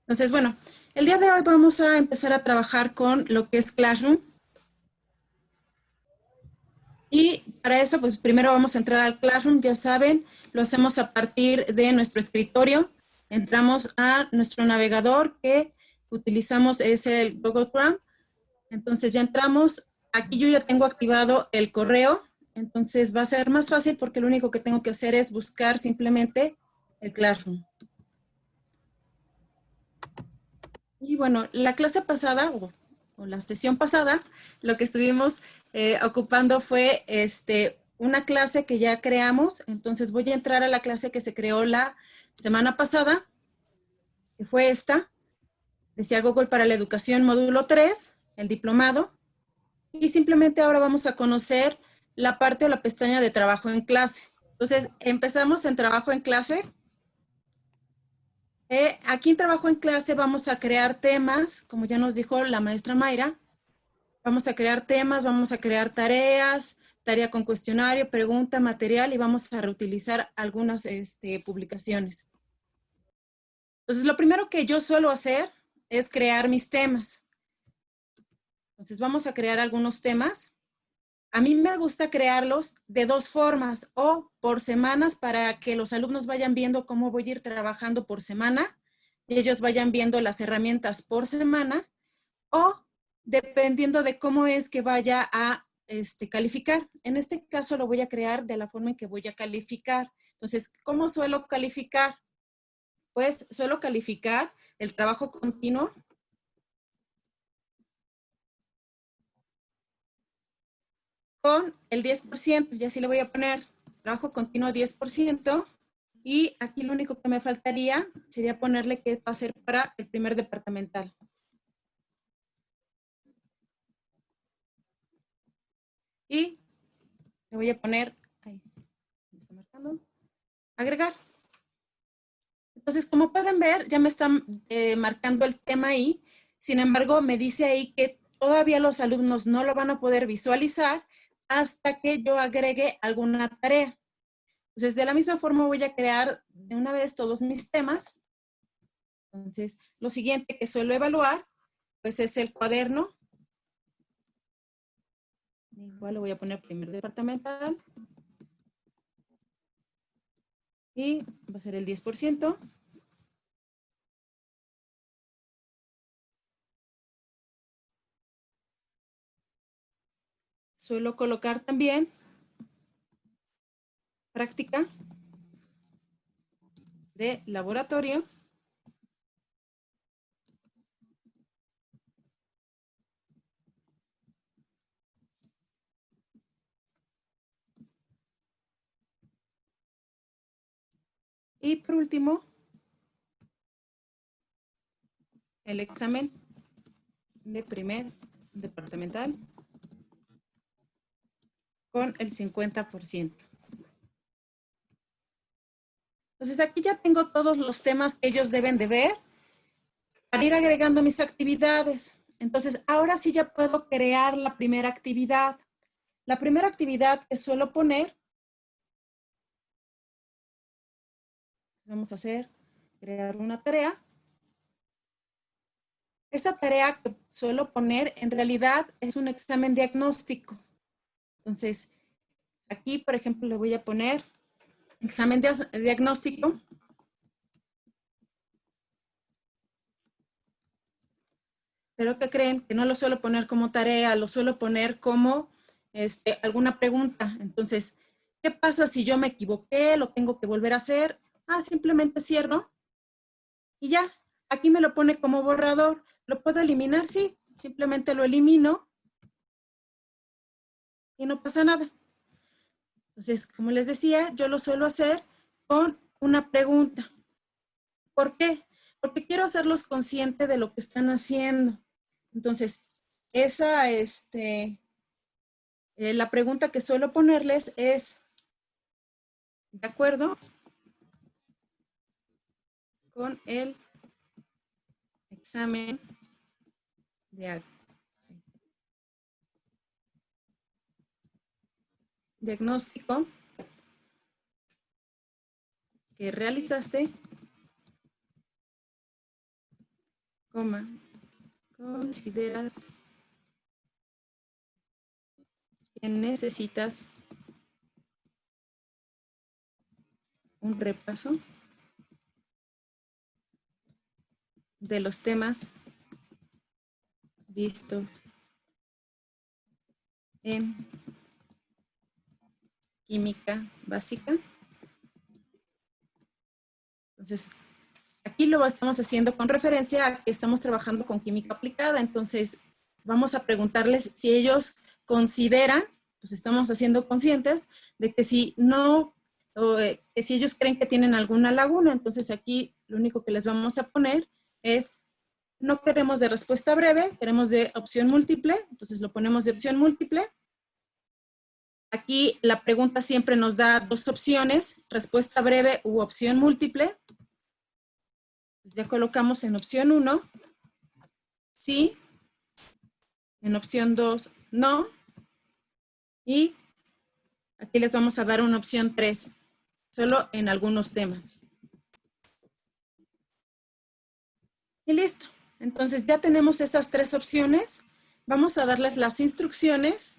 Entonces, bueno, el día de hoy vamos a empezar a trabajar con lo que es Classroom. Y para eso, pues primero vamos a entrar al Classroom, ya saben, lo hacemos a partir de nuestro escritorio. Entramos a nuestro navegador que utilizamos, es el Google Chrome. Entonces ya entramos, aquí yo ya tengo activado el correo, entonces va a ser más fácil porque lo único que tengo que hacer es buscar simplemente el Classroom. Y bueno, la clase pasada o la sesión pasada, lo que estuvimos ocupando fue una clase que ya creamos. Entonces voy a entrar a la clase que se creó la semana pasada, que fue esta. Decía Google para la Educación, módulo 3, el diplomado. Y simplemente ahora vamos a conocer la parte o la pestaña de trabajo en clase. Entonces, empezamos en trabajo en clase. Aquí en trabajo en clase vamos a crear temas, como ya nos dijo la maestra Mayra. Vamos a crear temas, vamos a crear tareas, tarea con cuestionario, pregunta, material y vamos a reutilizar algunas publicaciones. Entonces, lo primero que yo suelo hacer es crear mis temas. Entonces, vamos a crear algunos temas. A mí me gusta crearlos de dos formas, o por semanas para que los alumnos vayan viendo cómo voy a ir trabajando por semana y ellos vayan viendo las herramientas por semana, o dependiendo de cómo es que vaya a calificar. En este caso lo voy a crear de la forma en que voy a calificar. Entonces, ¿cómo suelo calificar? Pues suelo calificar el trabajo continuo con el 10%, y así le voy a poner trabajo continuo 10%, y aquí lo único que me faltaría sería ponerle que va a ser para el primer departamental. Y le voy a poner, ahí, me está marcando, agregar. Entonces, como pueden ver, ya me están marcando el tema ahí. Sin embargo, me dice ahí que todavía los alumnos no lo van a poder visualizar hasta que yo agregue alguna tarea. Entonces, de la misma forma voy a crear de una vez todos mis temas. Entonces, lo siguiente que suelo evaluar, pues es el cuaderno. Igual le voy a poner primer departamental. Y va a ser el 10%. Suelo colocar también práctica de laboratorio. Y por último, el examen de primer departamental con el 50%. Entonces aquí ya tengo todos los temas que ellos deben de ver para ir agregando mis actividades. Entonces ahora sí ya puedo crear la primera actividad. La primera actividad que suelo poner, vamos a hacer, crear una tarea. Esta tarea que suelo poner en realidad es un examen diagnóstico. Entonces, aquí, por ejemplo, le voy a poner examen diagnóstico. Pero ¿qué creen? Que no lo suelo poner como tarea, lo suelo poner como alguna pregunta. Entonces, ¿qué pasa si yo me equivoqué? ¿Lo tengo que volver a hacer? Simplemente cierro y ya. Aquí me lo pone como borrador. ¿Lo puedo eliminar? Sí, simplemente lo elimino y no pasa nada. Entonces, como les decía, yo lo suelo hacer con una pregunta. ¿Por qué? Porque quiero hacerlos conscientes de lo que están haciendo. Entonces, la pregunta que suelo ponerles es, ¿de acuerdo con el examen diagnóstico que realizaste? coma, consideras que necesitas un repaso de los temas vistos en química básica. Entonces, aquí lo estamos haciendo con referencia a que estamos trabajando con química aplicada. Entonces, vamos a preguntarles si ellos consideran, pues estamos haciendo conscientes de que si no, que si ellos creen que tienen alguna laguna. Entonces, aquí lo único que les vamos a poner es, no queremos de respuesta breve, queremos de opción múltiple. Entonces, lo ponemos de opción múltiple. Aquí la pregunta siempre nos da dos opciones, respuesta breve u opción múltiple. Pues ya colocamos en opción 1, sí. En opción 2, no. Y aquí les vamos a dar una opción 3, solo en algunos temas. Y listo. Entonces ya tenemos estas tres opciones. Vamos a darles las instrucciones.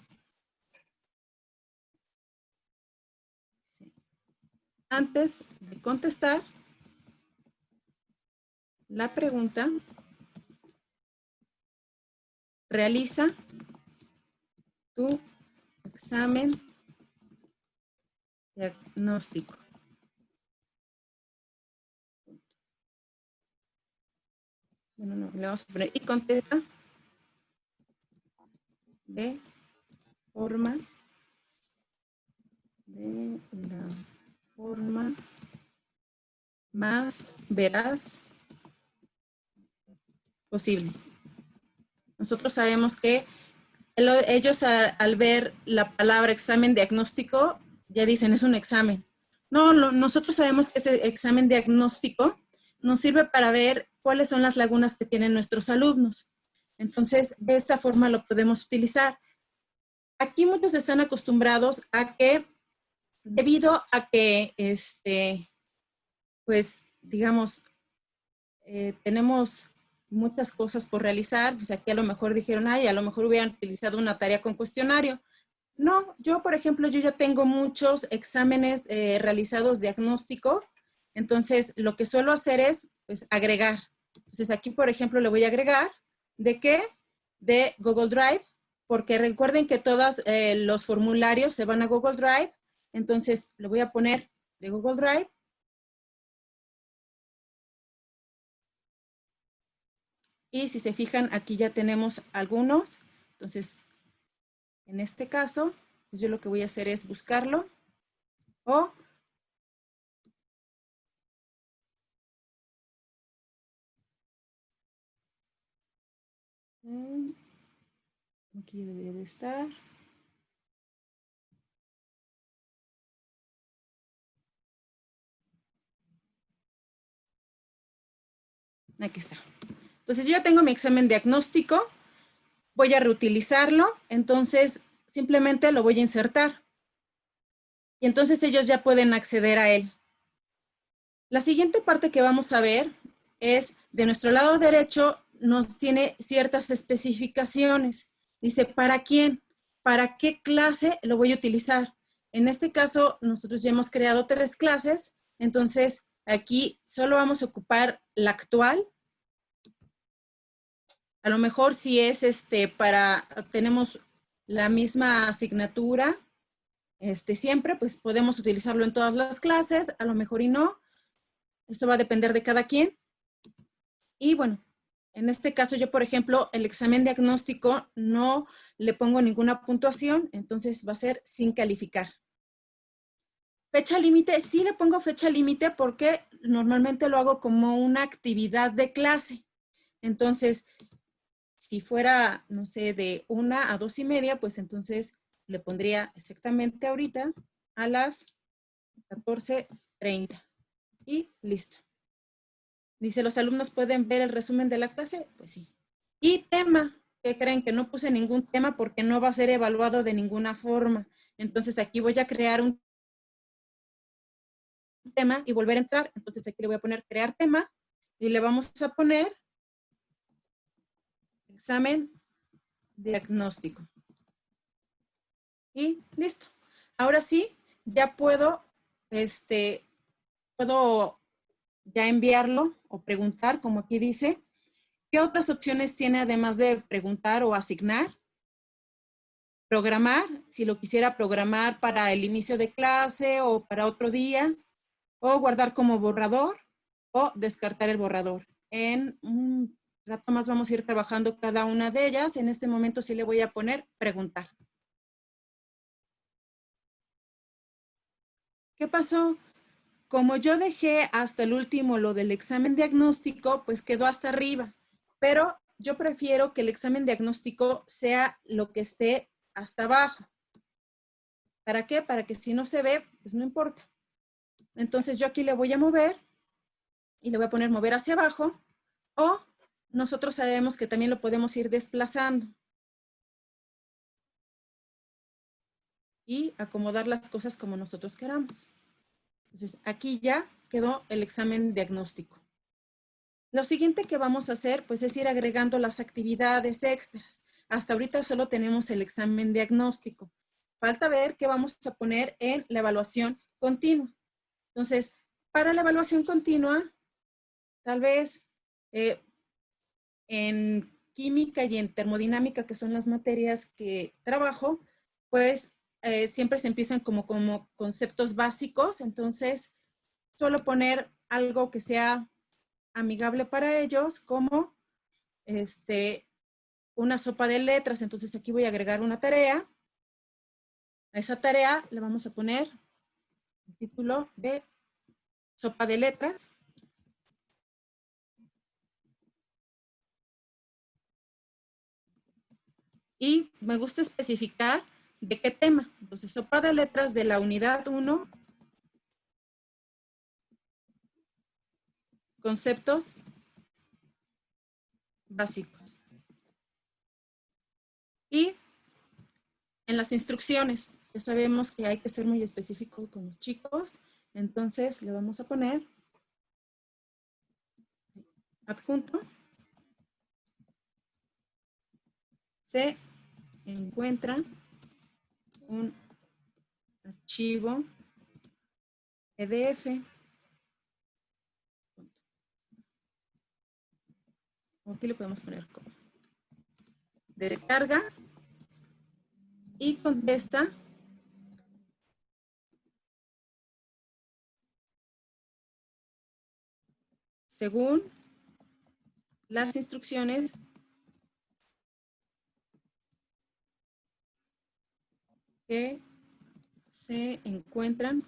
Antes de contestar la pregunta, realiza tu examen diagnóstico. Bueno, no, le vamos a poner y contesta de la forma más veraz posible. Nosotros sabemos que ellos al ver la palabra examen diagnóstico ya dicen es un examen. No, nosotros sabemos que ese examen diagnóstico nos sirve para ver cuáles son las lagunas que tienen nuestros alumnos. Entonces, de esta forma lo podemos utilizar. Aquí muchos están acostumbrados a que, debido a que, pues, digamos, tenemos muchas cosas por realizar, pues aquí a lo mejor dijeron, ay, a lo mejor hubieran utilizado una tarea con cuestionario. No, yo, por ejemplo, yo ya tengo muchos exámenes realizados diagnóstico, entonces lo que suelo hacer es, pues, agregar. Entonces aquí, por ejemplo, le voy a agregar, ¿de qué? De Google Drive, porque recuerden que todos los formularios se van a Google Drive, entonces le voy a poner de Google Drive. Y si se fijan, aquí ya tenemos algunos. Entonces, en este caso, pues yo lo que voy a hacer es buscarlo. O aquí debería de estar. Aquí está. Entonces, yo ya tengo mi examen diagnóstico. Voy a reutilizarlo. Entonces, simplemente lo voy a insertar. Y entonces ellos ya pueden acceder a él. La siguiente parte que vamos a ver es, de nuestro lado derecho, nos tiene ciertas especificaciones. Dice, ¿para quién? ¿Para qué clase lo voy a utilizar? En este caso, nosotros ya hemos creado 3 clases, entonces aquí solo vamos a ocupar la actual. A lo mejor si es tenemos la misma asignatura, siempre, pues podemos utilizarlo en todas las clases, a lo mejor y no. Esto va a depender de cada quien. Y bueno, en este caso yo, por ejemplo, el examen diagnóstico no le pongo ninguna puntuación, entonces va a ser sin calificar. Fecha límite, sí le pongo fecha límite porque normalmente lo hago como una actividad de clase. Entonces, si fuera, no sé, de 1 a 2:30, pues entonces le pondría exactamente ahorita a las 14:30 y listo. Dice, ¿los alumnos pueden ver el resumen de la clase? Pues sí. Y tema, ¿qué creen? Que no puse ningún tema porque no va a ser evaluado de ninguna forma. Entonces aquí voy a crear un tema y volver a entrar. Entonces aquí le voy a poner crear tema y le vamos a poner examen diagnóstico. Y listo. Ahora sí, ya puedo ya enviarlo o preguntar, como aquí dice. ¿Qué otras opciones tiene además de preguntar o asignar? Programar, si lo quisiera programar para el inicio de clase o para otro día, o guardar como borrador o descartar el borrador. En un rato más vamos a ir trabajando cada una de ellas. En este momento sí le voy a poner preguntar. ¿Qué pasó? Como yo dejé hasta el último lo del examen diagnóstico, pues quedó hasta arriba. Pero yo prefiero que el examen diagnóstico sea lo que esté hasta abajo. ¿Para qué? Para que si no se ve, pues no importa. Entonces yo aquí le voy a mover y le voy a poner mover hacia abajo, o nosotros sabemos que también lo podemos ir desplazando y acomodar las cosas como nosotros queramos. Entonces aquí ya quedó el examen diagnóstico. Lo siguiente que vamos a hacer pues es ir agregando las actividades extras. Hasta ahorita solo tenemos el examen diagnóstico. Falta ver qué vamos a poner en la evaluación continua. Entonces, para la evaluación continua, tal vez en química y en termodinámica, que son las materias que trabajo, pues siempre se empiezan como conceptos básicos. Entonces, solo poner algo que sea amigable para ellos, como una sopa de letras. Entonces, aquí voy a agregar una tarea. A esa tarea le vamos a poner el título de sopa de letras. Y me gusta especificar de qué tema. Entonces, sopa de letras de la unidad 1, conceptos básicos. Y en las instrucciones, ya sabemos que hay que ser muy específico con los chicos. Entonces, le vamos a poner adjunto. Se encuentra un archivo PDF. Aquí le podemos poner como descarga y contesta según las instrucciones que se encuentran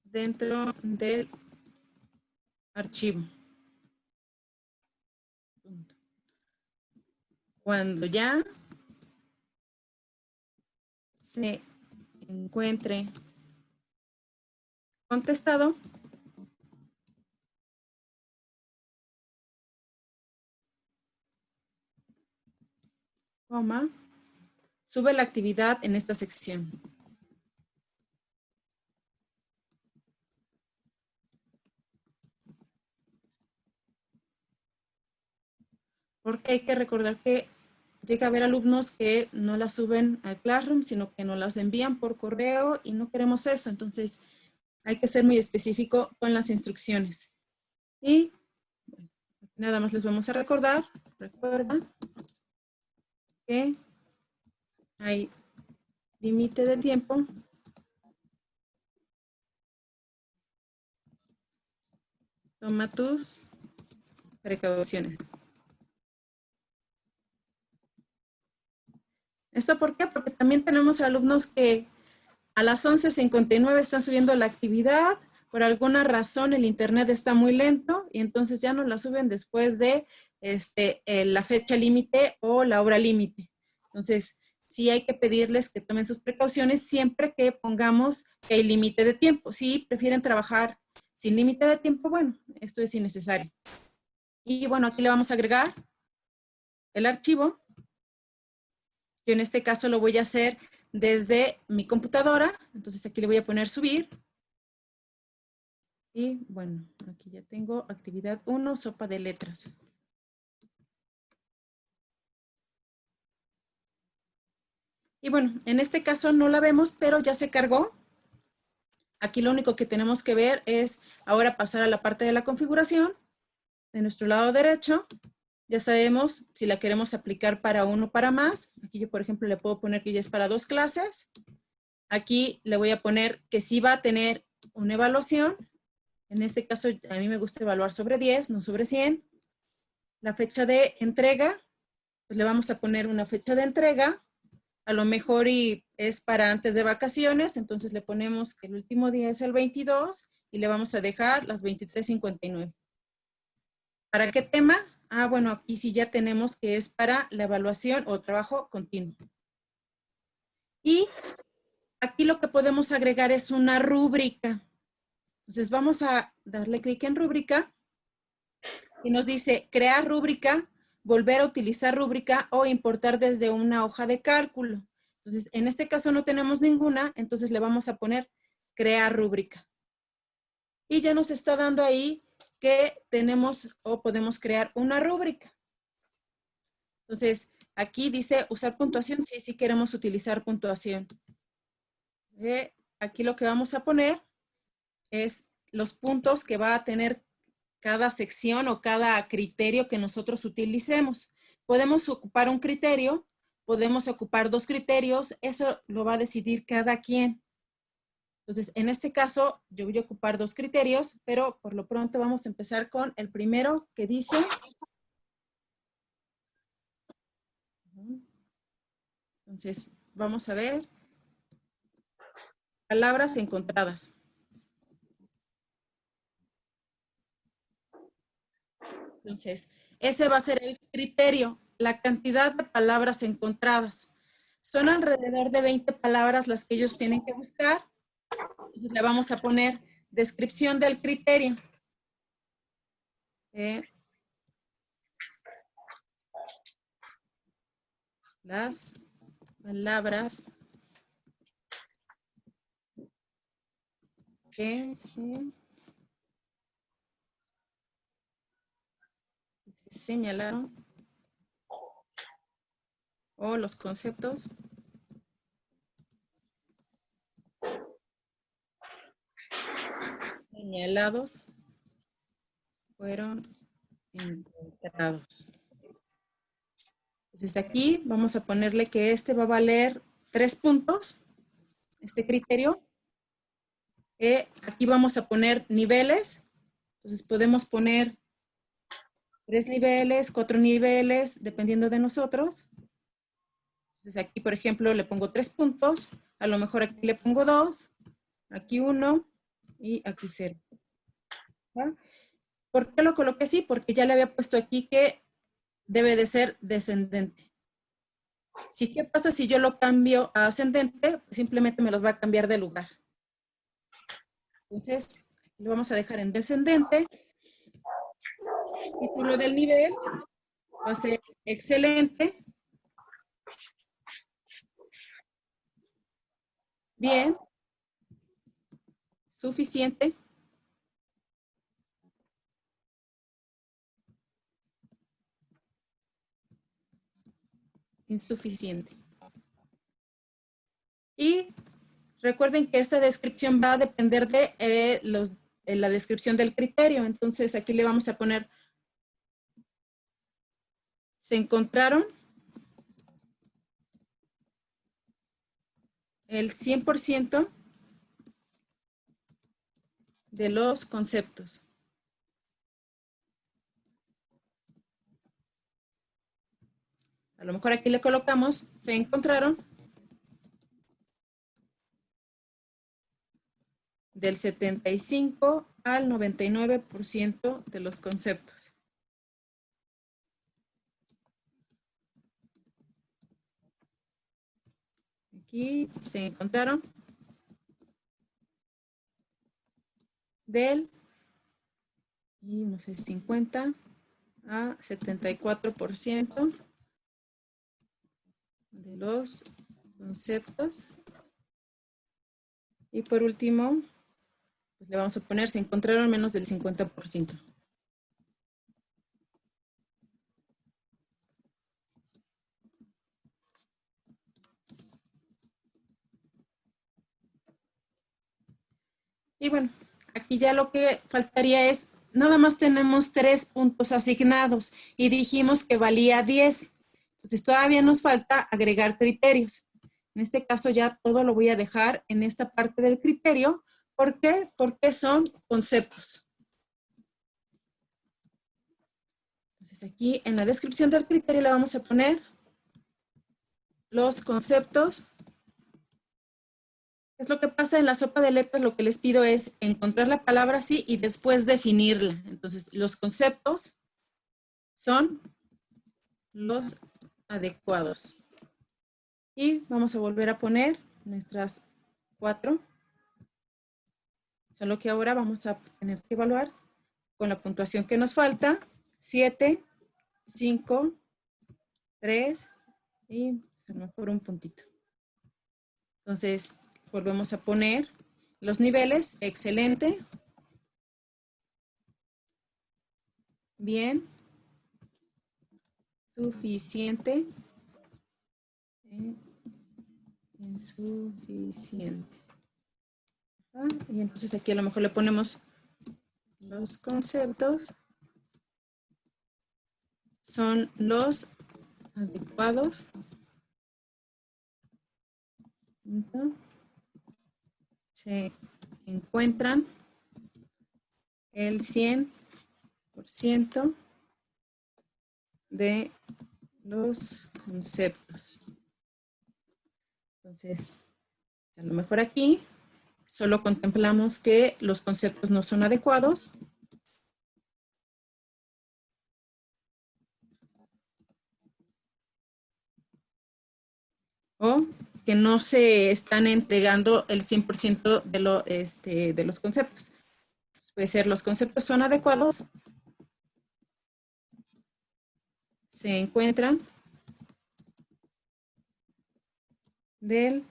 dentro del archivo. Cuando ya se encuentre contestado, coma, sube la actividad en esta sección. Porque hay que recordar que llega a haber alumnos que no las suben al Classroom, sino que nos las envían por correo y no queremos eso. Entonces, hay que ser muy específico con las instrucciones. Y bueno, nada más les vamos a recordar, recuerda que hay límite de tiempo toma tus precauciones. ¿Esto por qué? Porque también tenemos alumnos que a las 11:59 están subiendo la actividad. Por alguna razón el internet está muy lento y entonces ya no la suben después de la fecha límite o la hora límite. Entonces, sí hay que pedirles que tomen sus precauciones siempre que pongamos que hay límite de tiempo. Si prefieren trabajar sin límite de tiempo, bueno, esto es innecesario. Y bueno, aquí le vamos a agregar el archivo. Yo en este caso lo voy a hacer desde mi computadora. Entonces aquí le voy a poner subir. Y bueno, aquí ya tengo actividad 1, sopa de letras. Y bueno, en este caso no la vemos, pero ya se cargó. Aquí lo único que tenemos que ver es ahora pasar a la parte de la configuración. De nuestro lado derecho, ya sabemos si la queremos aplicar para uno o para más. Aquí yo, por ejemplo, le puedo poner que ya es para 2 clases. Aquí le voy a poner que sí va a tener una evaluación. En este caso, a mí me gusta evaluar sobre 10, no sobre 100. La fecha de entrega, pues le vamos a poner una fecha de entrega. A lo mejor y es para antes de vacaciones, entonces le ponemos que el último día es el 22 y le vamos a dejar las 23:59. ¿Para qué tema? Ah, bueno, aquí sí ya tenemos que es para la evaluación o trabajo continuo. Y aquí lo que podemos agregar es una rúbrica. Entonces vamos a darle clic en rúbrica y nos dice crear rúbrica, volver a utilizar rúbrica o importar desde una hoja de cálculo. Entonces, en este caso no tenemos ninguna, entonces le vamos a poner crear rúbrica. Y ya nos está dando ahí que tenemos o podemos crear una rúbrica. Entonces, aquí dice usar puntuación. Sí, sí queremos utilizar puntuación. Aquí lo que vamos a poner es los puntos que va a tener cada sección o cada criterio que nosotros utilicemos. Podemos ocupar un criterio, podemos ocupar 2 criterios, eso lo va a decidir cada quien. Entonces, en este caso, yo voy a ocupar 2 criterios, pero por lo pronto vamos a empezar con el primero que dice. Entonces, vamos a ver palabras encontradas. Entonces, ese va a ser el criterio, la cantidad de palabras encontradas. Son alrededor de 20 palabras las que ellos tienen que buscar. Entonces le vamos a poner descripción del criterio. Las palabras que se señalaron o los conceptos señalados fueron encontrados. Entonces aquí vamos a ponerle que este va a valer 3 puntos, este criterio. Aquí vamos a poner niveles. Entonces podemos poner 3 niveles, 4 niveles, dependiendo de nosotros. Entonces aquí, por ejemplo, le pongo 3 puntos. A lo mejor aquí le pongo 2, aquí 1 y aquí 0. ¿Va? ¿Por qué lo coloqué así? Porque ya le había puesto aquí que debe de ser descendente. ¿Sí? ¿Qué pasa si yo lo cambio a ascendente? Simplemente me los va a cambiar de lugar. Entonces, lo vamos a dejar en descendente. Título del nivel va a ser excelente. Bien. Suficiente. Insuficiente. Y recuerden que esta descripción va a depender de la descripción del criterio. Entonces aquí le vamos a poner, se encontraron el 100% de los conceptos. A lo mejor aquí le colocamos, se encontraron del 75 al 99% de los conceptos. Aquí se encontraron del, y no sé, 50 a 74% de los conceptos. Y por último, pues le vamos a poner, se encontraron menos del 50%. Y bueno, aquí ya lo que faltaría es, nada más tenemos 3 puntos asignados y dijimos que valía 10. Entonces todavía nos falta agregar criterios. En este caso ya todo lo voy a dejar en esta parte del criterio. ¿Por qué? Porque son conceptos. Entonces aquí en la descripción del criterio le vamos a poner los conceptos. Es lo que pasa en la sopa de letras, lo que les pido es encontrar la palabra así y después definirla. Entonces, los conceptos son los adecuados. Y vamos a volver a poner nuestras 4. Solo que ahora vamos a tener que evaluar con la puntuación que nos falta. 7, 5, 3 y a lo mejor un puntito. Entonces, volvemos a poner los niveles. Excelente. Bien. Suficiente. Insuficiente. Y entonces aquí a lo mejor le ponemos los conceptos. Son los adecuados. Se encuentran el 100% de los conceptos. Entonces, a lo mejor aquí solo contemplamos que los conceptos no son adecuados. O que no se están entregando el 100% de los conceptos. Puede ser los conceptos son adecuados. Se encuentran del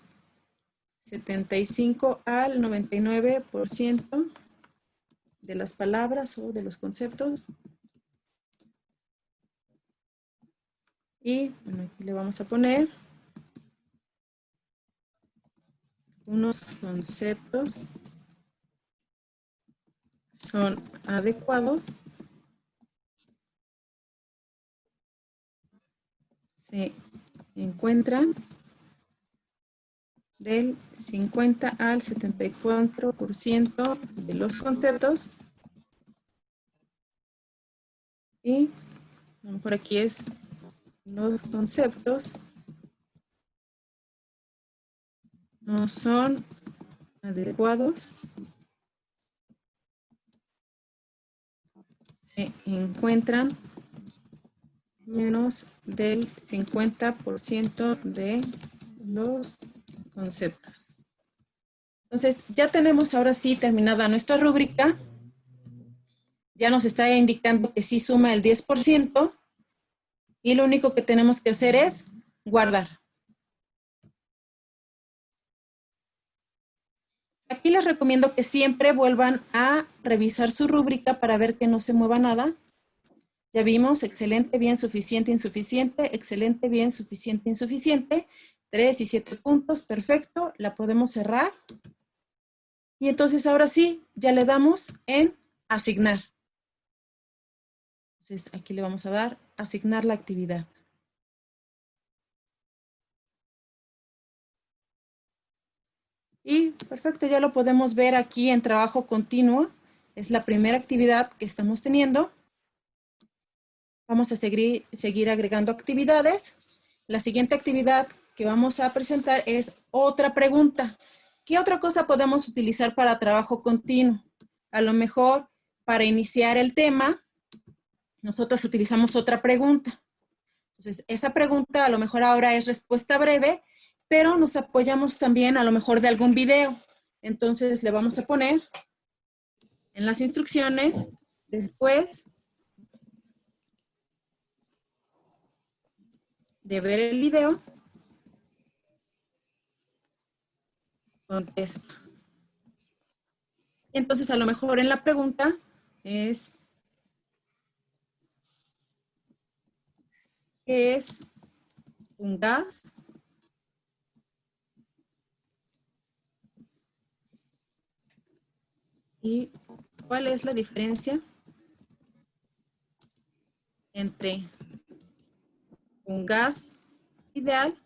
75 al 99% de las palabras o de los conceptos. Y bueno, aquí le vamos a poner unos conceptos son adecuados. Se encuentran del 50 al 74% de los conceptos. Y a lo mejor aquí es los conceptos no son adecuados. Se encuentran menos del 50% de los conceptos. Entonces, ya tenemos ahora sí terminada nuestra rúbrica. Ya nos está indicando que sí suma el 10%. Y lo único que tenemos que hacer es guardar. Aquí les recomiendo que siempre vuelvan a revisar su rúbrica para ver que no se mueva nada. Ya vimos, excelente, bien, suficiente, insuficiente, excelente, bien, suficiente, insuficiente. 3 y 7 puntos, perfecto. La podemos cerrar. Y entonces ahora sí, ya le damos en asignar. Entonces aquí le vamos a dar asignar la actividad. Y perfecto, ya lo podemos ver aquí en trabajo continuo. Es la primera actividad que estamos teniendo. Vamos a seguir agregando actividades. La siguiente actividad que vamos a presentar es otra pregunta. ¿Qué otra cosa podemos utilizar para trabajo continuo? A lo mejor para iniciar el tema, nosotros utilizamos otra pregunta. Entonces, esa pregunta a lo mejor ahora es respuesta breve, pero nos apoyamos también a lo mejor de algún video. Entonces, le vamos a poner en las instrucciones, después de ver el video, contesta. Entonces, a lo mejor en la pregunta es, ¿qué es un gas? ¿Y cuál es la diferencia entre un gas ideal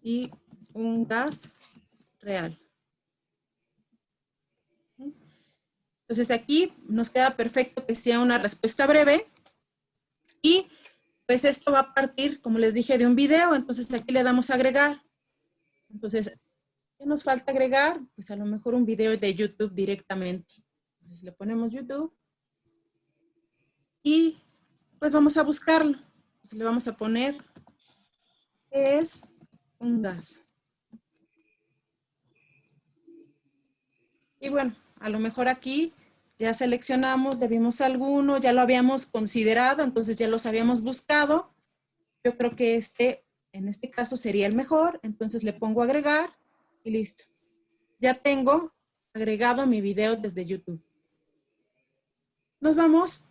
y un gas real? Entonces aquí nos queda perfecto que sea una respuesta breve y pues esto va a partir, como les dije, de un video. Entonces aquí le damos a agregar. Entonces, ¿qué nos falta agregar? Pues a lo mejor un video de YouTube directamente. Entonces le ponemos YouTube y pues vamos a buscarlo. Entonces le vamos a poner ¿qué es un gas? Y bueno, a lo mejor aquí ya seleccionamos, le vimos alguno, ya lo habíamos considerado, entonces ya los habíamos buscado. Yo creo que en este caso sería el mejor, entonces le pongo agregar y listo. Ya tengo agregado mi video desde YouTube. Nos vamos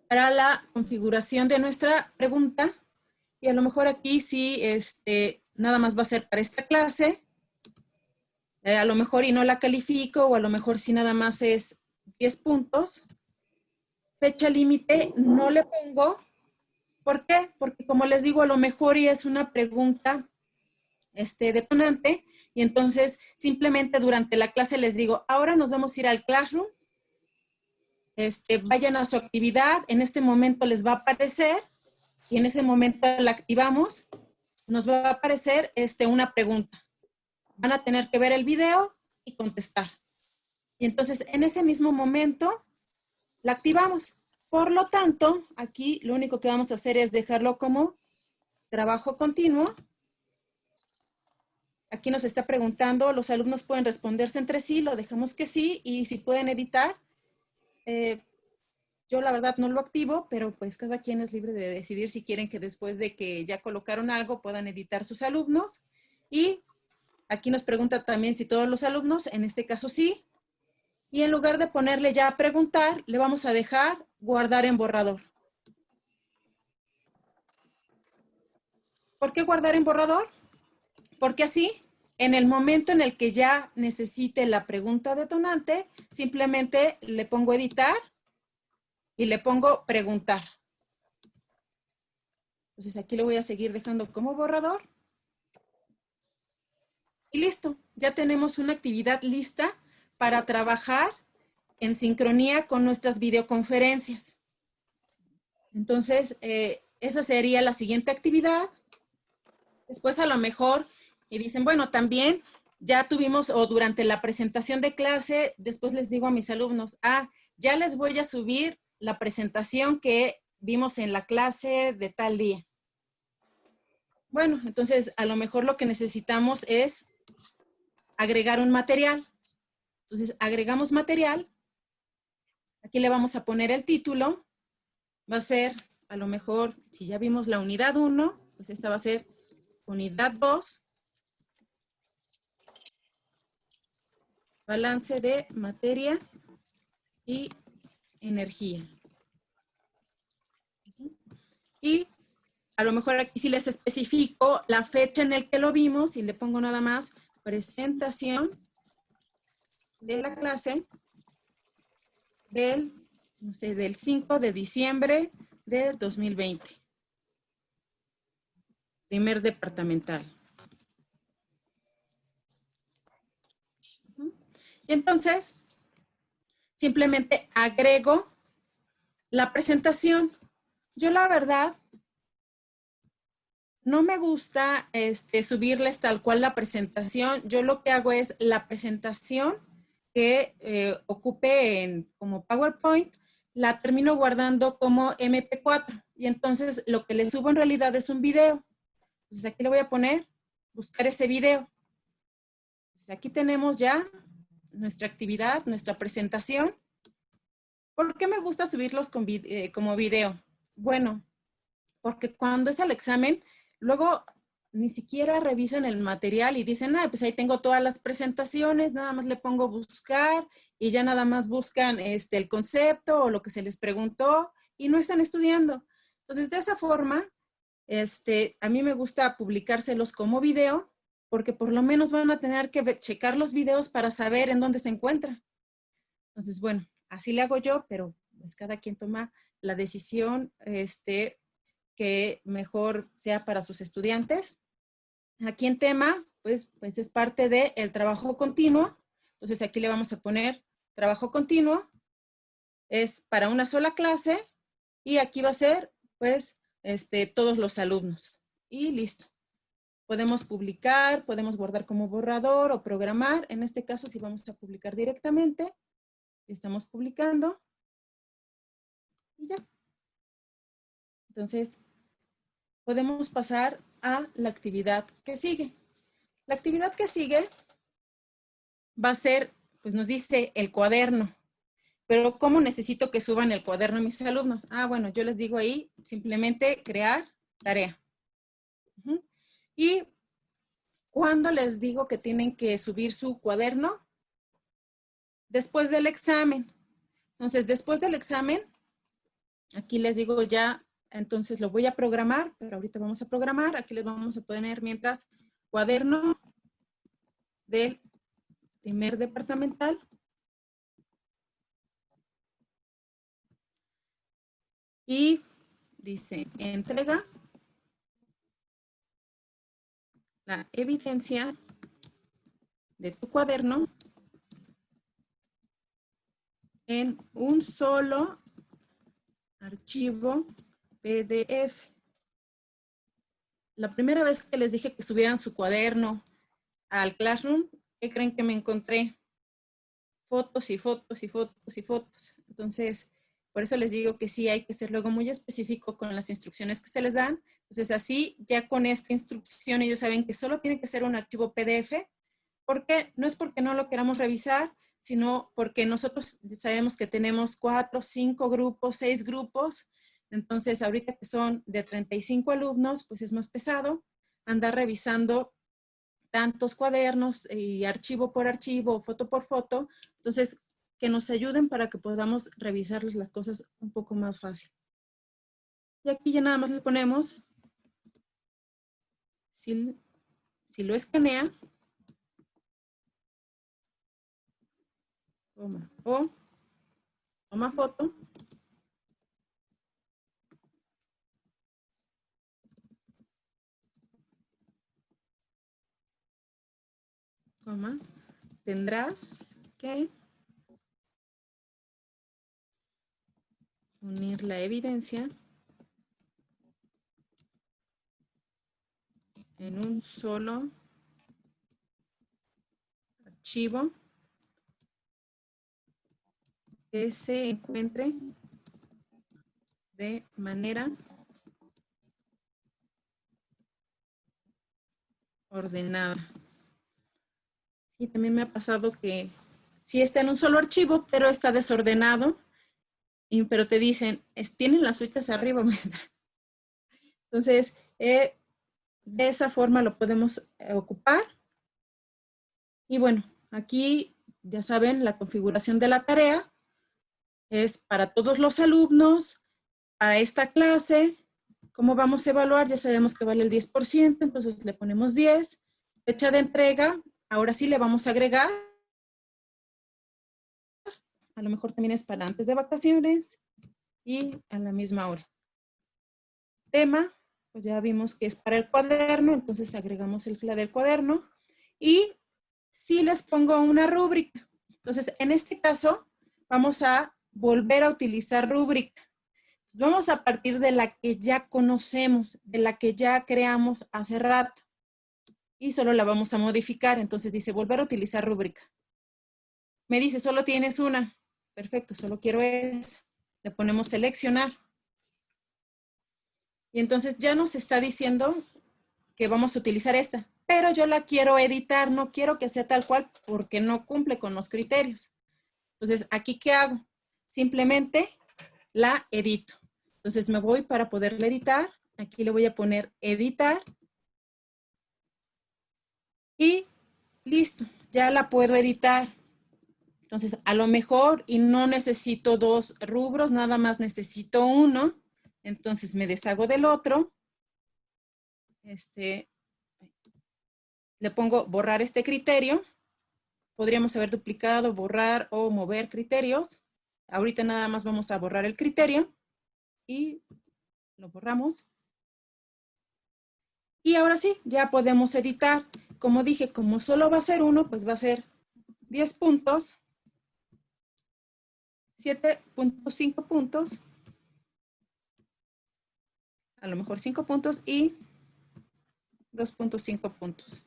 para la configuración de nuestra pregunta y a lo mejor aquí sí, nada más va a ser para esta clase. A lo mejor y no la califico o a lo mejor sí nada más es 10 puntos. Fecha límite no le pongo. ¿Por qué? Porque como les digo, a lo mejor y es una pregunta detonante y entonces simplemente durante la clase les digo, ahora nos vamos a ir al Classroom, vayan a su actividad, en este momento les va a aparecer y en ese momento la activamos, nos va a aparecer una pregunta. Van a tener que ver el video y contestar. Y entonces en ese mismo momento la activamos. Por lo tanto, aquí lo único que vamos a hacer es dejarlo como trabajo continuo. Aquí nos está preguntando, los alumnos pueden responderse entre sí, lo dejamos que sí, y si pueden editar, yo la verdad no lo activo, pero pues cada quien es libre de decidir si quieren que después de que ya colocaron algo puedan editar sus alumnos. Y aquí nos pregunta también si todos los alumnos, en este caso sí, y en lugar de ponerle ya a preguntar, le vamos a dejar guardar en borrador. ¿Por qué guardar en borrador? Porque así, en el momento en el que ya necesite la pregunta detonante, simplemente le pongo editar y le pongo preguntar. Entonces aquí lo voy a seguir dejando como borrador. Y listo, ya tenemos una actividad lista para trabajar en sincronía con nuestras videoconferencias. Entonces, esa sería la siguiente actividad. Después a lo mejor, y dicen, bueno, también ya tuvimos, o durante la presentación de clase, después les digo a mis alumnos, ya les voy a subir la presentación que vimos en la clase de tal día. Bueno, entonces a lo mejor lo que necesitamos es agregar un material. Entonces agregamos material. Aquí le vamos a poner el título. Va a ser, a lo mejor, si ya vimos la unidad 1, pues esta va a ser unidad 2. Balance de materia y energía. Y a lo mejor aquí sí les especifico la fecha en la que lo vimos y le pongo nada más presentación de la clase del, no sé, del 5 de diciembre de 2020. Primer departamental. Y entonces, simplemente agrego la presentación. Yo la verdad no me gusta subirles tal cual la presentación. Yo lo que hago es la presentación que ocupe como PowerPoint, la termino guardando como MP4. Y entonces lo que le subo en realidad es un video. Entonces aquí le voy a poner, buscar ese video. Entonces aquí tenemos ya nuestra actividad, nuestra presentación. ¿Por qué me gusta subirlos como video? Bueno, porque cuando es el examen, luego ni siquiera revisan el material y dicen, pues ahí tengo todas las presentaciones, nada más le pongo buscar y ya nada más buscan el concepto o lo que se les preguntó y no están estudiando. Entonces, de esa forma, a mí me gusta publicárselos como video porque por lo menos van a tener que checar los videos para saber en dónde se encuentra. Entonces, bueno, así le hago yo, pero pues cada quien toma la decisión que mejor sea para sus estudiantes. Aquí en tema, pues es parte del trabajo continuo. Entonces aquí le vamos a poner trabajo continuo. Es para una sola clase y aquí va a ser, pues, todos los alumnos. Y listo. Podemos publicar, podemos guardar como borrador o programar. En este caso, si vamos a publicar directamente, estamos publicando y ya. Entonces, podemos pasar a la actividad que sigue. La actividad que sigue va a ser, pues nos dice el cuaderno. Pero ¿cómo necesito que suban el cuaderno mis alumnos? Ah, bueno, yo les digo ahí, simplemente crear tarea. Y ¿cuándo les digo que tienen que subir su cuaderno? Después del examen. Entonces, después del examen, aquí les digo ya, entonces lo voy a programar, pero ahorita vamos a programar. Aquí les vamos a poner mientras cuaderno del primer departamental. Y dice, entrega la evidencia de tu cuaderno en un solo archivo PDF. La primera vez que les dije que subieran su cuaderno al Classroom, ¿qué creen que me encontré? Fotos y fotos y fotos y fotos. Entonces, por eso les digo que sí hay que ser luego muy específico con las instrucciones que se les dan. Entonces, así ya con esta instrucción ellos saben que solo tiene que ser un archivo PDF, porque no es porque no lo queramos revisar, sino porque nosotros sabemos que tenemos 4, 5 grupos, 6 grupos. Entonces, ahorita que son de 35 alumnos, pues es más pesado andar revisando tantos cuadernos y archivo por archivo, foto por foto. Entonces, que nos ayuden para que podamos revisarles las cosas un poco más fácil. Y aquí ya nada más le ponemos, si lo escanea, toma foto, tendrás que unir la evidencia en un solo archivo que se encuentre de manera ordenada. Sí, también me ha pasado que sí está en un solo archivo, pero está desordenado, pero te dicen, tienen las fichas arriba, maestra. Entonces, de esa forma lo podemos ocupar. Y bueno, aquí ya saben, la configuración de la tarea es para todos los alumnos, para esta clase. ¿Cómo vamos a evaluar? Ya sabemos que vale el 10%, entonces le ponemos 10. Fecha de entrega, ahora sí le vamos a agregar. A lo mejor también es para antes de vacaciones y a la misma hora. Tema, pues ya vimos que es para el cuaderno, entonces agregamos la del cuaderno. Y si les pongo una rúbrica. Entonces, en este caso, vamos a volver a utilizar rúbrica. Entonces, vamos a partir de la que ya conocemos, de la que ya creamos hace rato. Y solo la vamos a modificar. Entonces dice, volver a utilizar rúbrica. Me dice, solo tienes una. Perfecto, solo quiero esa. Le ponemos seleccionar. Y entonces ya nos está diciendo que vamos a utilizar esta. Pero yo la quiero editar, no quiero que sea tal cual porque no cumple con los criterios. Entonces, ¿aquí qué hago? Simplemente la edito. Entonces me voy para poderla editar. Aquí le voy a poner editar. Y listo, ya la puedo editar. Entonces, a lo mejor, y no necesito 2 rubros, nada más necesito uno. Entonces me deshago del otro. Le pongo borrar este criterio. podríamos haber duplicado, borrar o mover criterios. Ahorita nada más vamos a borrar el criterio y lo borramos. Y ahora sí, ya podemos editar. Como dije, como solo va a ser uno, pues va a ser 10 puntos, 7.5 puntos, a lo mejor 5 puntos y 2.5 puntos.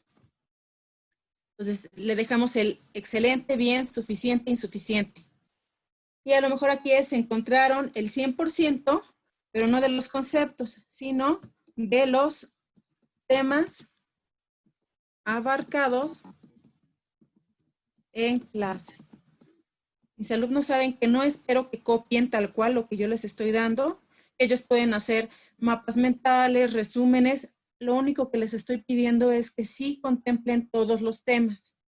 Entonces le dejamos el excelente, bien, suficiente, insuficiente. Y a lo mejor aquí se encontraron el 100%, pero no de los conceptos, sino de los temas abarcados en clase. Mis alumnos saben que no espero que copien tal cual lo que yo les estoy dando. Ellos pueden hacer mapas mentales, resúmenes. Lo único que les estoy pidiendo es que sí contemplen todos los temas.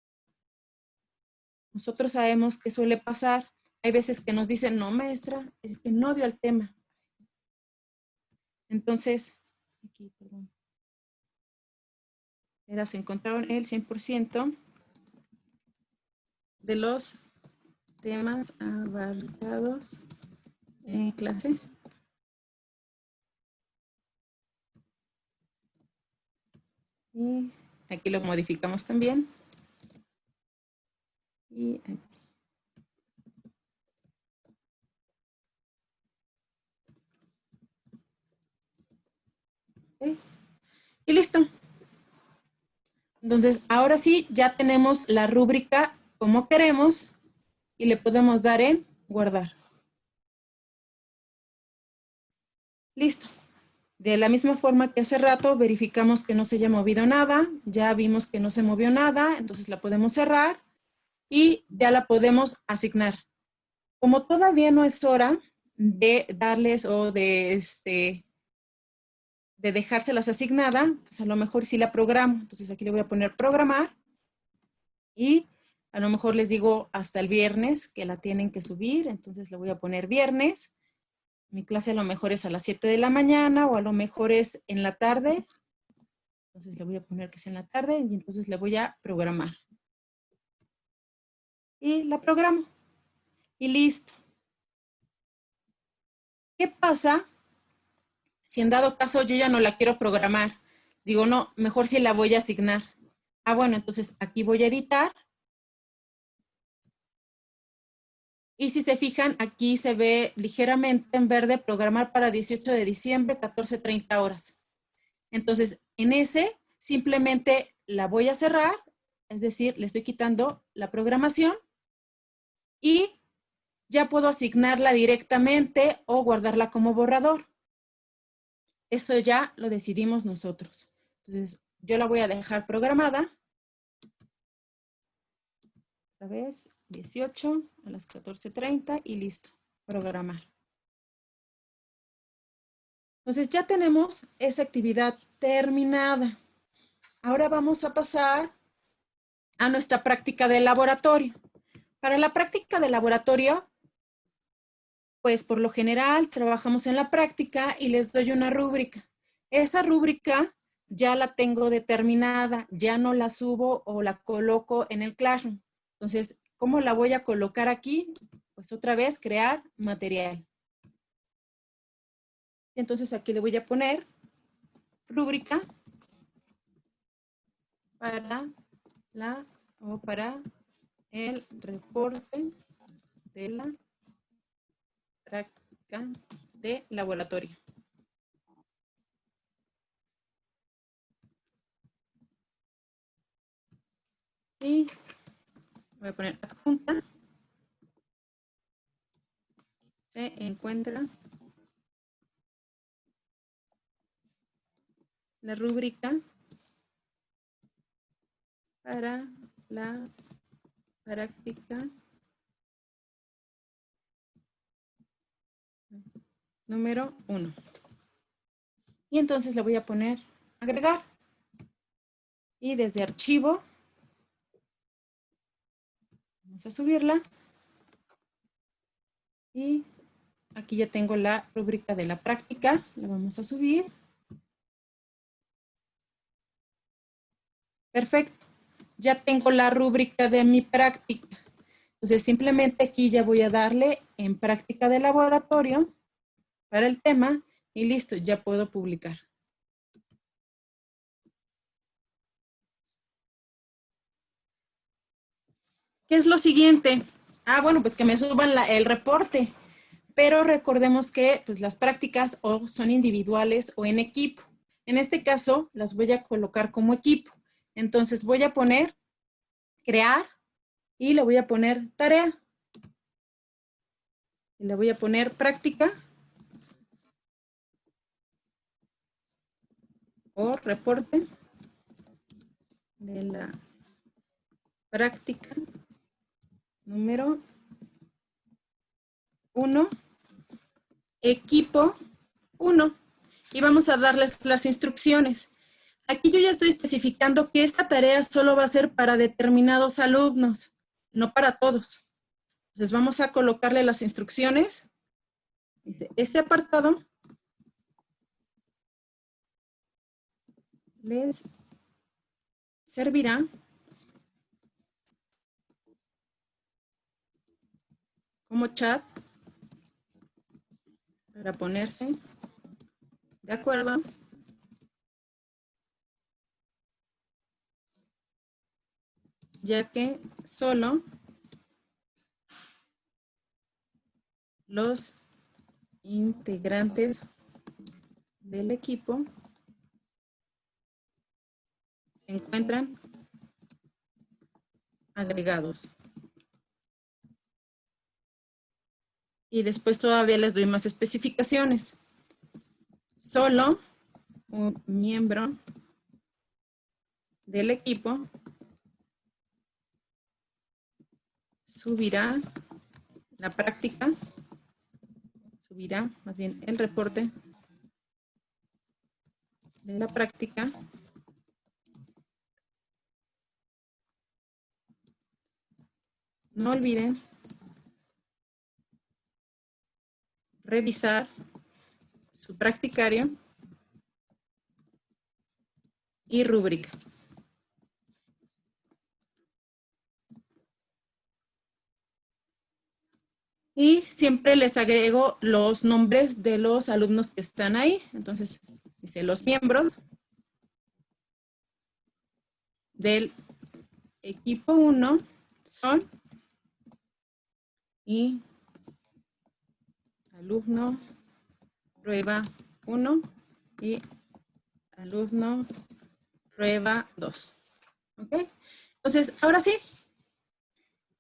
Nosotros sabemos que suele pasar. Hay veces que nos dicen, no, maestra, es que no dio el tema. Entonces, aquí, perdón. Se encontraron el 100% de los temas abarcados en clase. Y aquí lo modificamos también. Y aquí. Okay. Y listo. Entonces, ahora sí, ya tenemos la rúbrica como queremos y le podemos dar en guardar. Listo. De la misma forma que hace rato, verificamos que no se haya movido nada. Ya vimos que no se movió nada, entonces la podemos cerrar y ya la podemos asignar. Como todavía no es hora de darles o de dejárselas asignada, pues a lo mejor sí la programo. Entonces aquí le voy a poner programar y a lo mejor les digo hasta el viernes que la tienen que subir. Entonces le voy a poner viernes. Mi clase a lo mejor es a las 7 de la mañana o a lo mejor es en la tarde. Entonces le voy a poner que es en la tarde y entonces le voy a programar. Y la programo. Y listo. ¿Qué pasa si en dado caso yo ya no la quiero programar? Digo, no, mejor si la voy a asignar. Ah, bueno, entonces aquí voy a editar. Y si se fijan, aquí se ve ligeramente en verde programar para 18 de diciembre, 14:30 horas. Entonces, en ese simplemente la voy a cerrar, es decir, le estoy quitando la programación y ya puedo asignarla directamente o guardarla como borrador. Eso ya lo decidimos nosotros. Entonces, yo la voy a dejar programada. Otra vez, 18 a las 14:30 y listo, programar. Entonces ya tenemos esa actividad terminada. Ahora vamos a pasar a nuestra práctica de laboratorio. Para la práctica de laboratorio, pues por lo general trabajamos en la práctica y les doy una rúbrica. Esa rúbrica ya la tengo determinada, ya no la subo o la coloco en el Classroom. Entonces, ¿cómo la voy a colocar aquí? Pues otra vez, crear material. Entonces aquí le voy a poner rúbrica para el reporte de la práctica de laboratorio. Y voy a poner adjunta. Se encuentra la rúbrica para la práctica número 1. Y entonces le voy a poner agregar. Y desde archivo vamos a subirla. Y aquí ya tengo la rúbrica de la práctica. La vamos a subir. Perfecto. ya tengo la rúbrica de mi práctica. Entonces, simplemente aquí ya voy a darle en práctica de laboratorio para el tema y listo, ya puedo publicar. ¿Qué es lo siguiente? Bueno, pues que me suban el reporte. Pero recordemos que pues, las prácticas o son individuales o en equipo. En este caso, las voy a colocar como equipo. Entonces, voy a poner crear y le voy a poner tarea. Y le voy a poner práctica o reporte de la práctica número 1, equipo 1. Y vamos a darles las instrucciones. Aquí yo ya estoy especificando que esta tarea solo va a ser para determinados alumnos, no para todos. Entonces vamos a colocarle las instrucciones. Dice, ese apartado les servirá como chat para ponerse de acuerdo ya que solo los integrantes del equipo se encuentran agregados. Y después todavía les doy más especificaciones. Solo un miembro del equipo subirá la práctica, subirá más bien el reporte de la práctica no olviden revisar su practicario y rúbrica. Y siempre les agrego los nombres de los alumnos que están ahí. Entonces, dice los miembros del equipo 1 son y alumno prueba 1 y alumno prueba 2. ¿Ok? Entonces, ahora sí,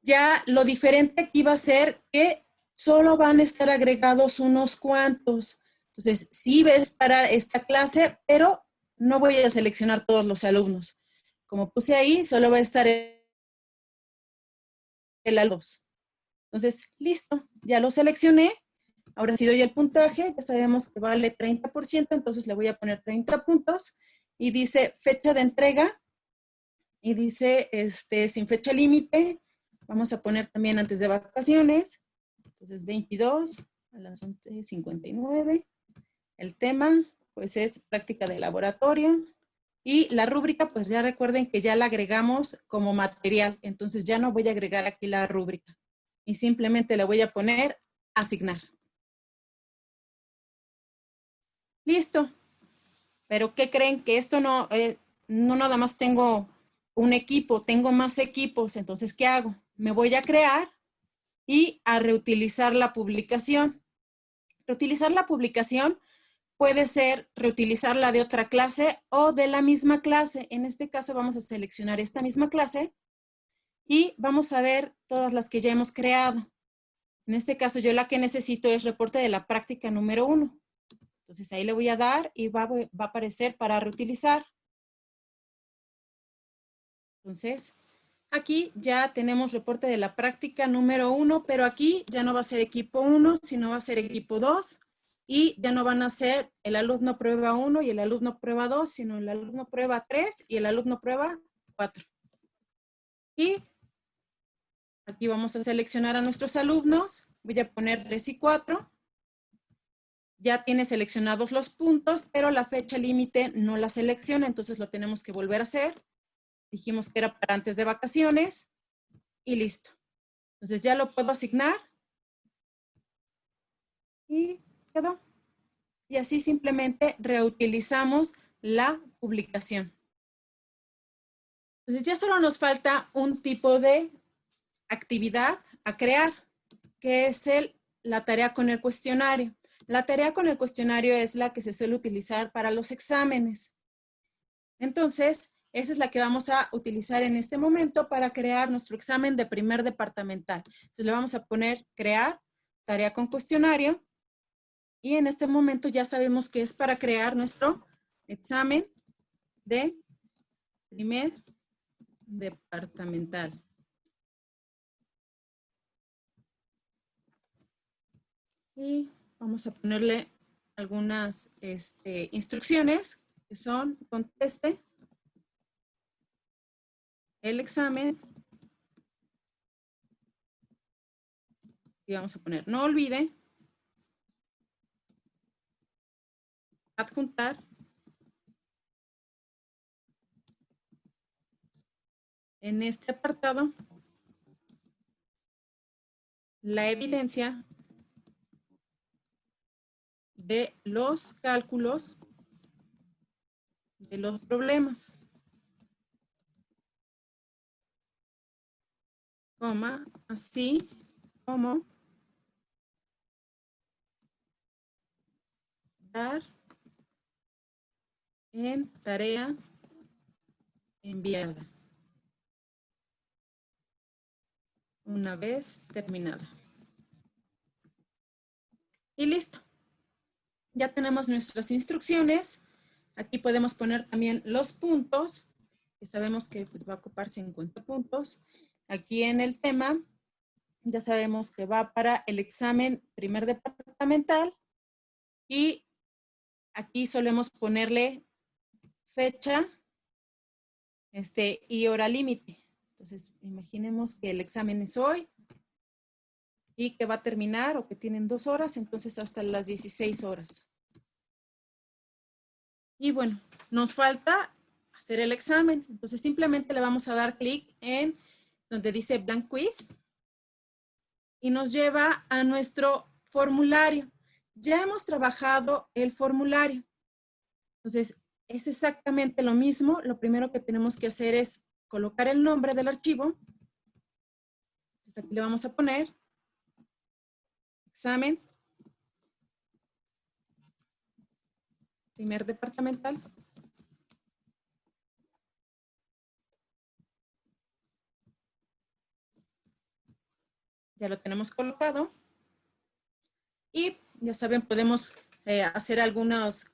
ya lo diferente aquí va a ser que solo van a estar agregados unos cuantos. Entonces, sí ves para esta clase, pero no voy a seleccionar todos los alumnos. Como puse ahí, solo va a estar el alumno. Entonces, listo, ya lo seleccioné. Ahora sí doy el puntaje, ya sabemos que vale 30%, entonces le voy a poner 30 puntos. Y dice fecha de entrega, y dice sin fecha límite. Vamos a poner también antes de vacaciones. Entonces, 22 a las 11:59. El tema, pues, es práctica de laboratorio. Y la rúbrica, pues, ya recuerden que ya la agregamos como material. Entonces, ya no voy a agregar aquí la rúbrica. Y simplemente le voy a poner asignar. Listo. Pero, ¿qué creen? Que esto no nada más tengo un equipo, tengo más equipos. Entonces, ¿qué hago? Me voy a crear y a reutilizar la publicación. Reutilizar la publicación puede ser reutilizarla de otra clase o de la misma clase. En este caso vamos a seleccionar esta misma clase y vamos a ver todas las que ya hemos creado. En este caso yo la que necesito es reporte de la práctica número 1. Entonces ahí le voy a dar y va a aparecer para reutilizar. Entonces, aquí ya tenemos reporte de la práctica número 1, pero aquí ya no va a ser equipo 1, sino va a ser equipo 2. Y ya no van a ser el alumno prueba 1 y el alumno prueba 2, sino el alumno prueba 3 y el alumno prueba 4. Y aquí vamos a seleccionar a nuestros alumnos. Voy a poner 3 y 4. Ya tiene seleccionados los puntos, pero la fecha límite no la selecciona, entonces lo tenemos que volver a hacer. Dijimos que era para antes de vacaciones y listo. Entonces ya lo puedo asignar y quedó. Y así simplemente reutilizamos la publicación. Entonces ya solo nos falta un tipo de actividad a crear, que es la tarea con el cuestionario. La tarea con el cuestionario es la que se suele utilizar para los exámenes. Entonces, esa es la que vamos a utilizar en este momento para crear nuestro examen de primer departamental. Entonces, le vamos a poner crear tarea con cuestionario y en este momento ya sabemos que es para crear nuestro examen de primer departamental. Y vamos a ponerle algunas instrucciones que son conteste el examen y vamos a poner no olvide adjuntar en este apartado la evidencia de los cálculos de los problemas, coma, así como dar en tarea enviada una vez terminada. Y listo. Ya tenemos nuestras instrucciones. Aquí podemos poner también los puntos, que sabemos que pues, va a ocupar 50 puntos. Aquí en el tema, ya sabemos que va para el examen primer departamental. Y aquí solemos ponerle fecha y hora límite. Entonces, imaginemos que el examen es hoy y que va a terminar o que tienen 2 horas, entonces hasta las 16 horas. Y bueno, nos falta hacer el examen. Entonces simplemente le vamos a dar clic en donde dice Blank Quiz y nos lleva a nuestro formulario. Ya hemos trabajado el formulario. Entonces es exactamente lo mismo. Lo primero que tenemos que hacer es colocar el nombre del archivo. Entonces aquí le vamos a poner examen primer departamental. Ya lo tenemos colocado. Y ya saben, podemos hacer algunas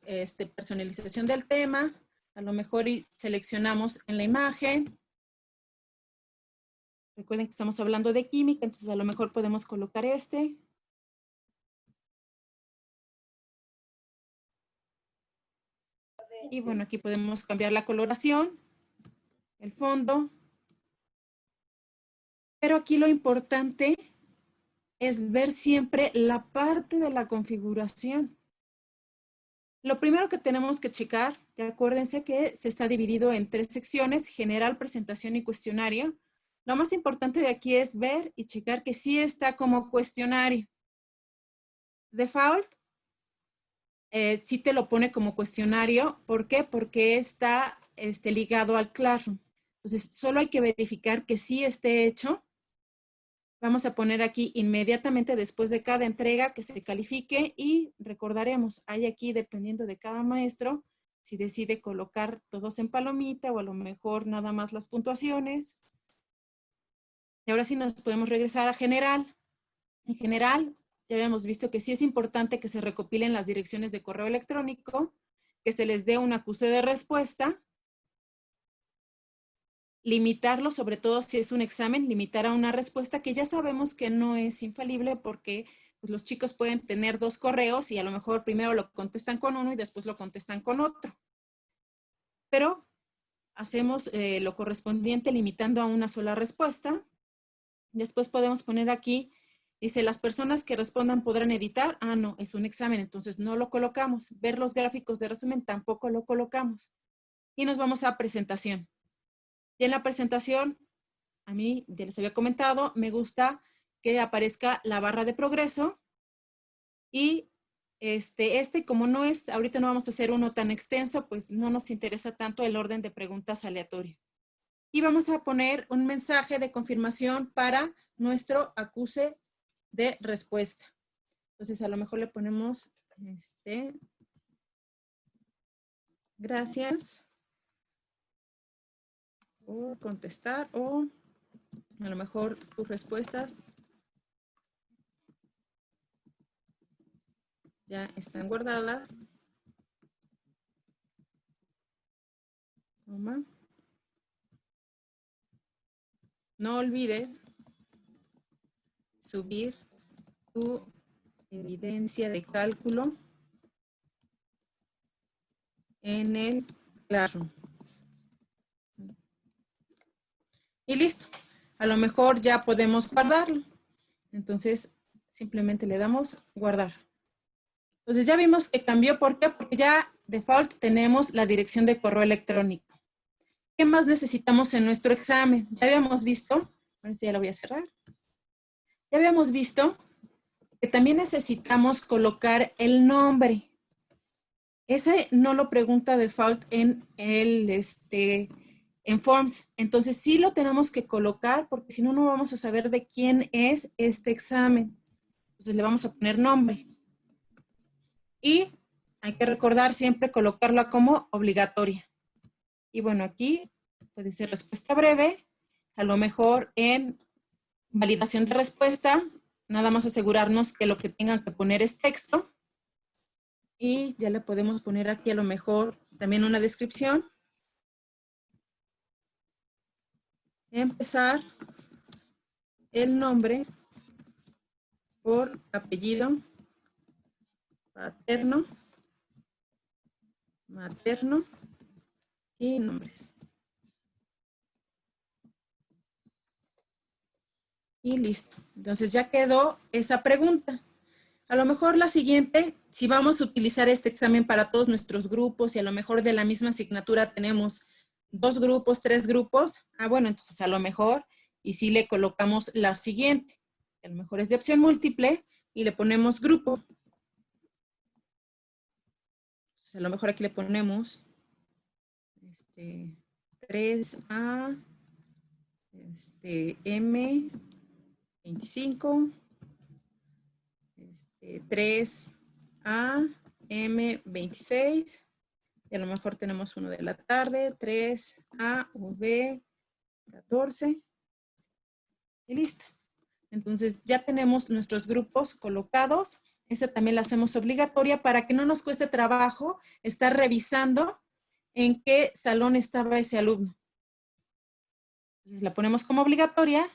personalización del tema. A lo mejor seleccionamos en la imagen. Recuerden que estamos hablando de química, entonces a lo mejor podemos colocar este. Y bueno, aquí podemos cambiar la coloración, el fondo. Pero aquí lo importante es ver siempre la parte de la configuración. Lo primero que tenemos que checar, ya acuérdense que se está dividido en 3 secciones, general, presentación y cuestionario. Lo más importante de aquí es ver y checar que sí está como cuestionario. Default, sí te lo pone como cuestionario. ¿Por qué? Porque está ligado al Classroom. Entonces, solo hay que verificar que sí esté hecho. Vamos a poner aquí inmediatamente después de cada entrega que se califique y recordaremos, hay aquí dependiendo de cada maestro, si decide colocar todos en palomita o a lo mejor nada más las puntuaciones. Y ahora sí nos podemos regresar a general. En general, ya habíamos visto que sí es importante que se recopilen las direcciones de correo electrónico, que se les dé un acuse de respuesta, limitarlo, sobre todo si es un examen, limitar a una respuesta que ya sabemos que no es infalible porque pues, los chicos pueden tener 2 correos y a lo mejor primero lo contestan con uno y después lo contestan con otro. Pero hacemos lo correspondiente limitando a una sola respuesta. Después podemos poner aquí, dice, las personas que respondan podrán editar. Ah, no, es un examen, entonces no lo colocamos. Ver los gráficos de resumen tampoco lo colocamos. Y nos vamos a presentación. Y en la presentación, a mí, ya les había comentado, me gusta que aparezca la barra de progreso. Y como no es, ahorita no vamos a hacer uno tan extenso, pues no nos interesa tanto el orden de preguntas aleatorio. Y vamos a poner un mensaje de confirmación para nuestro acuse de respuesta. Entonces, a lo mejor le ponemos, gracias por contestar, o a lo mejor tus respuestas ya están guardadas. Toma. No olvides subir tu evidencia de cálculo en el Classroom. Y listo. A lo mejor ya podemos guardarlo. Entonces, simplemente le damos guardar. Entonces, ya vimos que cambió. ¿Por qué? Porque ya default tenemos la dirección de correo electrónico. ¿Qué más necesitamos en nuestro examen? Ya habíamos visto, bueno, esto ya lo voy a cerrar. Ya habíamos visto que también necesitamos colocar el nombre. Ese no lo pregunta default en en Forms. Entonces sí lo tenemos que colocar porque si no, no vamos a saber de quién es este examen. Entonces le vamos a poner nombre. Y hay que recordar siempre colocarla como obligatoria. Y bueno, aquí puede ser respuesta breve. A lo mejor en validación de respuesta, nada más asegurarnos que lo que tengan que poner es texto. Y ya le podemos poner aquí a lo mejor también una descripción. Empezar el nombre por apellido paterno, materno y nombres. Y listo. Entonces ya quedó esa pregunta. A lo mejor la siguiente, si vamos a utilizar este examen para todos nuestros grupos y a lo mejor de la misma asignatura tenemos 2 grupos, 3 grupos, bueno, entonces a lo mejor, y si le colocamos la siguiente, a lo mejor es de opción múltiple y le ponemos grupo. Entonces a lo mejor aquí le ponemos 3A, M25, 3A, M26, y a lo mejor tenemos uno de la tarde, 3A, V, 14, y listo. Entonces ya tenemos nuestros grupos colocados. Esa también la hacemos obligatoria para que no nos cueste trabajo estar revisando en qué salón estaba ese alumno. Entonces la ponemos como obligatoria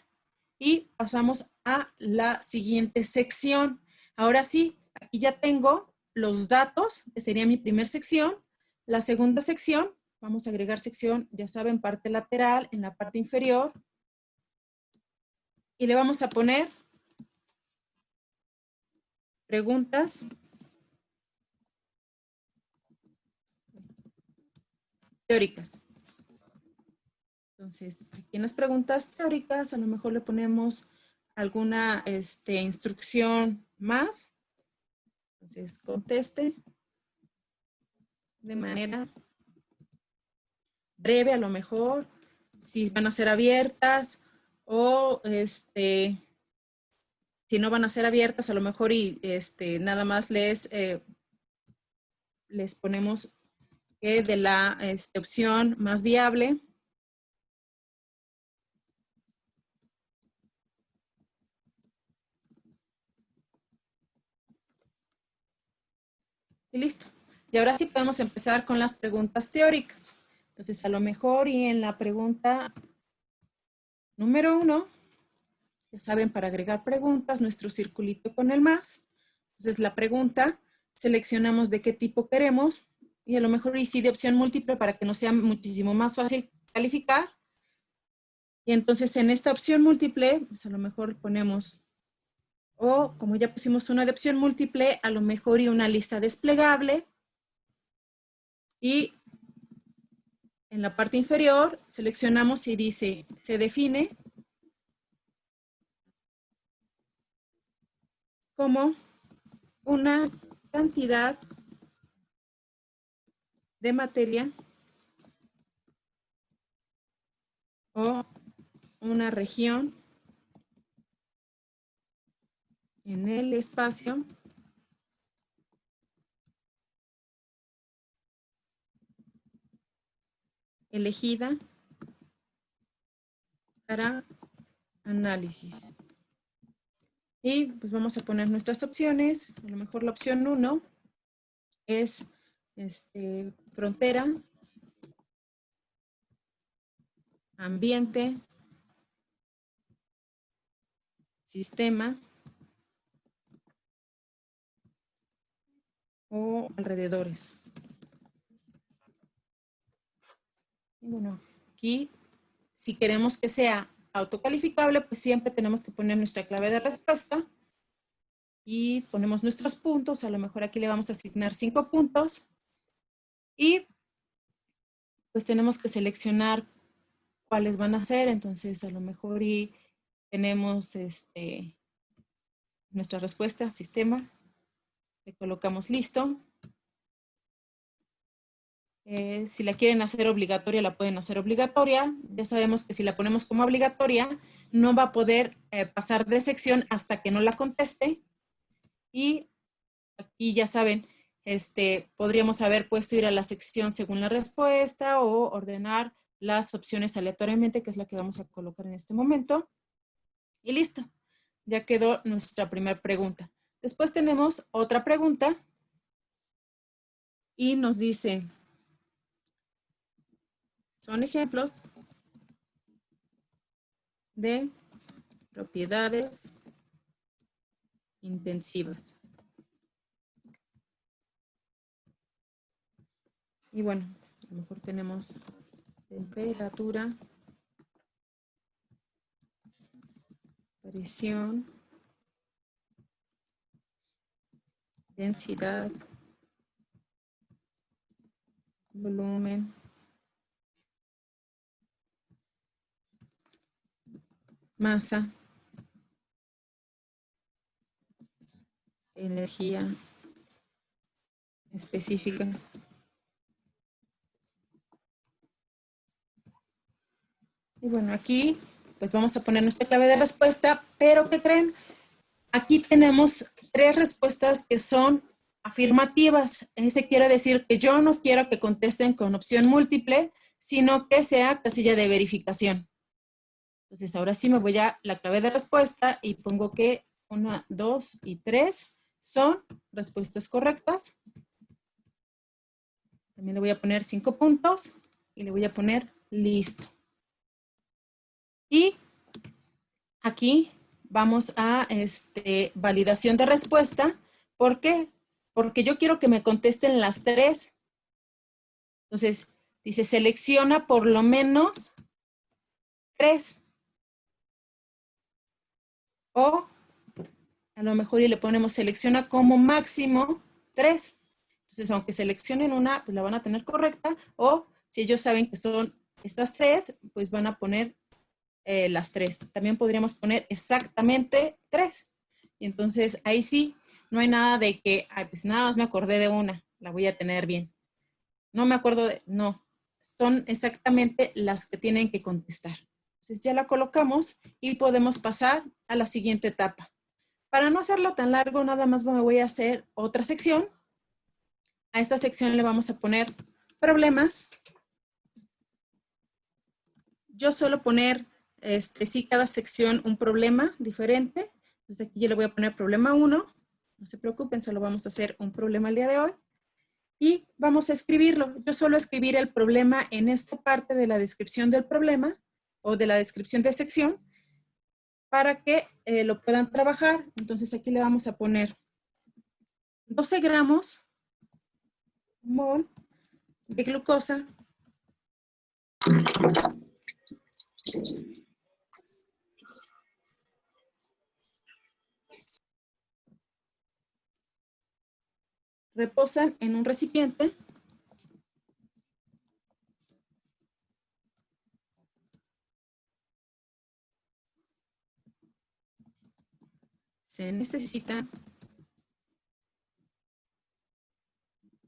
y pasamos a la siguiente sección. Ahora sí, aquí ya tengo los datos, que sería mi primera sección. La segunda sección, vamos a agregar sección, ya saben, parte lateral, en la parte inferior. Y le vamos a poner preguntas teóricas. Entonces, aquí en las preguntas teóricas, a lo mejor le ponemos alguna instrucción más. Entonces, conteste de manera breve, a lo mejor, si van a ser abiertas o si no van a ser abiertas, a lo mejor y nada más les ponemos que de la opción más viable. Y listo. Y ahora sí podemos empezar con las preguntas teóricas. Entonces, a lo mejor y en la pregunta número 1, ya saben, para agregar preguntas, nuestro circulito con el más. Entonces, la pregunta, seleccionamos de qué tipo queremos y a lo mejor y sí de opción múltiple para que nos sea muchísimo más fácil calificar. Y entonces, en esta opción múltiple, pues a lo mejor ponemos, o como ya pusimos una de opción múltiple, a lo mejor y una lista desplegable. Y en la parte inferior, seleccionamos y dice, se define como una cantidad de materia o una región en el espacio elegida para análisis. Y pues vamos a poner nuestras opciones. A lo mejor la opción 1 es frontera, ambiente, sistema o alrededores. Y bueno, aquí si queremos que sea autocalificable, pues siempre tenemos que poner nuestra clave de respuesta y ponemos nuestros puntos. A lo mejor aquí le vamos a asignar 5 puntos y pues tenemos que seleccionar cuáles van a ser. Entonces a lo mejor y tenemos nuestra respuesta, sistema, le colocamos listo. Si la quieren hacer obligatoria, la pueden hacer obligatoria. Ya sabemos que si la ponemos como obligatoria, no va a poder pasar de sección hasta que no la conteste. Y aquí ya saben, podríamos haber puesto ir a la sección según la respuesta o ordenar las opciones aleatoriamente, que es la que vamos a colocar en este momento. Y listo, ya quedó nuestra primera pregunta. Después tenemos otra pregunta y nos dice, son ejemplos de propiedades intensivas. Y bueno, a lo mejor tenemos temperatura, presión, densidad, volumen, masa, energía específica. Y bueno, aquí pues vamos a poner nuestra clave de respuesta, pero ¿qué creen? Aquí tenemos 3 respuestas que son afirmativas. Ese quiere decir que yo no quiero que contesten con opción múltiple, sino que sea casilla de verificación. Entonces, ahora sí me voy a la clave de respuesta y pongo que 1, 2 y 3 son respuestas correctas. También le voy a poner 5 puntos y le voy a poner listo. Y aquí vamos a validación de respuesta. ¿Por qué? Porque yo quiero que me contesten las 3. Entonces, dice, selecciona por lo menos 3. O a lo mejor y le ponemos selecciona como máximo 3. Entonces, aunque seleccionen una, pues la van a tener correcta. O si ellos saben que son estas 3, pues van a poner las 3. También podríamos poner exactamente 3. Y entonces ahí sí, no hay nada de que, ay, pues nada más me acordé de una, la voy a tener bien. No me acuerdo de, no, son exactamente las que tienen que contestar. Entonces ya la colocamos y podemos pasar a la siguiente etapa. Para no hacerlo tan largo, nada más me voy a hacer otra sección. A esta sección le vamos a poner problemas. Yo suelo poner, sí, cada sección un problema diferente. Entonces aquí yo le voy a poner problema 1. No se preocupen, solo vamos a hacer un problema el día de hoy. Y vamos a escribirlo. Yo suelo escribir el problema en esta parte de la descripción del problema o de la descripción de sección para que lo puedan trabajar. Entonces aquí le vamos a poner 12 gramos mol de glucosa reposan en un recipiente se necesita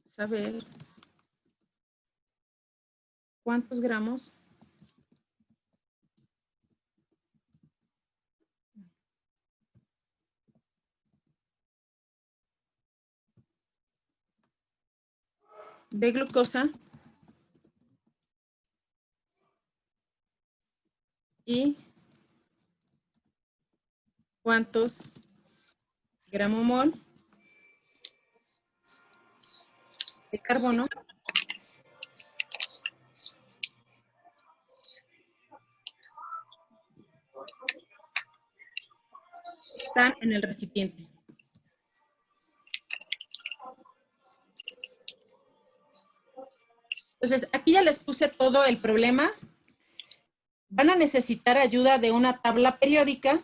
saber cuántos gramos de glucosa y cuántos gramomol de carbono están en el recipiente. Entonces, aquí ya les puse todo el problema. Van a necesitar ayuda de una tabla periódica.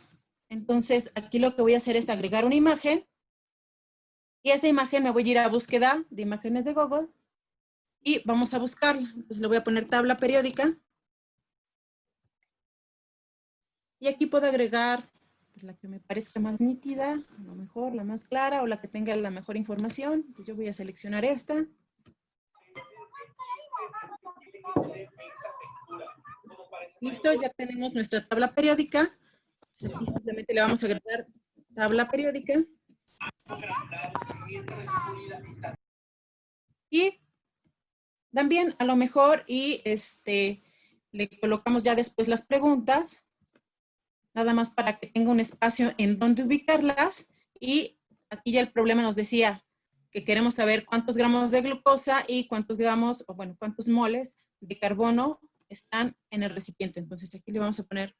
Entonces, aquí lo que voy a hacer es agregar una imagen. Y esa imagen me voy a ir a búsqueda de imágenes de Google. Y vamos a buscarla. Entonces, le voy a poner tabla periódica. Y aquí puedo agregar la que me parezca más nítida, a lo mejor la más clara o la que tenga la mejor información. Pues yo voy a seleccionar esta. Listo, ya tenemos nuestra tabla periódica. Entonces aquí simplemente le vamos a agregar tabla periódica. Y también a lo mejor le colocamos ya después las preguntas, nada más para que tenga un espacio en donde ubicarlas. Y aquí ya el problema nos decía que queremos saber cuántos gramos de glucosa y cuántos gramos, o bueno, cuántos moles de carbono están en el recipiente. Entonces aquí le vamos a poner